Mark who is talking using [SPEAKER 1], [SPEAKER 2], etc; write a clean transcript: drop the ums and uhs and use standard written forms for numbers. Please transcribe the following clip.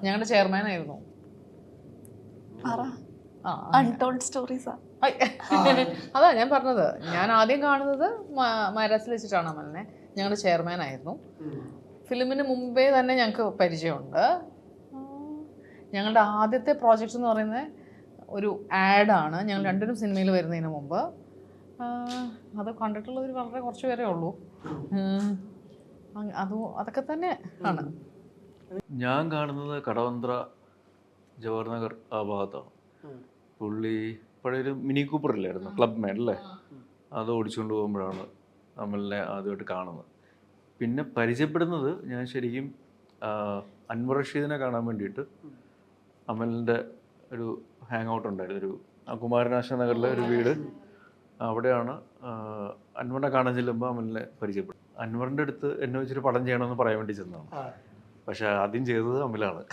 [SPEAKER 1] ഞങ്ങളുടെ ചെയർമാൻ ആയിരുന്നു. അതാ ഞാൻ പറഞ്ഞത്. ഞാൻ ആദ്യം കാണുന്നത് മൈരാസിൽ വെച്ചിട്ടാണ് അമലിനെ. ഞങ്ങളുടെ ചെയർമാൻ ആയിരുന്നു. ഫിലിമിന് മുമ്പേ തന്നെ ഞങ്ങൾക്ക് പരിചയമുണ്ട്. ഞങ്ങളുടെ ആദ്യത്തെ പ്രോജക്റ്റ് എന്ന് പറയുന്നത് ഒരു ആഡാണ്. ഞങ്ങൾ രണ്ടുപേരും സിനിമയിൽ വരുന്നതിന് മുമ്പ്. അത് കണ്ടിട്ടുള്ളവർ വളരെ കുറച്ച് പേരേ ഉള്ളൂ. അതൊക്കെ തന്നെ ആണ്.
[SPEAKER 2] ഞാൻ കാണുന്നത് കടവന്ത്ര, ജവഹർ നഗർ ആ ഭാഗത്താണ്. പുള്ളി പഴയൊരു മിനി കൂപ്പറില്ലായിരുന്നു, ക്ലബ് മാൻ അല്ലേ, അത് ഓടിച്ചുകൊണ്ട് പോകുമ്പോഴാണ് അമലിനെ ആദ്യമായിട്ട് കാണുന്നത്. പിന്നെ പരിചയപ്പെടുന്നത് ഞാൻ ശരിക്കും അൻവർ റഷീദിനെ കാണാൻ വേണ്ടിയിട്ട് അമലിൻ്റെ ഒരു ഹാങ് ഔട്ട് ഉണ്ടായിരുന്നു, ഒരു കുമാരനാശ നഗറിലെ ഒരു വീട്. അവിടെയാണ് അൻവറിനെ കാണാൻ ചെല്ലുമ്പോൾ അമലിനെ പരിചയപ്പെടും. അൻവറിൻ്റെ അടുത്ത് എന്നെ വെച്ചൊരു പടം ചെയ്യണമെന്ന് പറയാൻ വേണ്ടി ചെന്നതാണ്. പക്ഷെ ആദ്യം ചെയ്തത് അമലാണ്.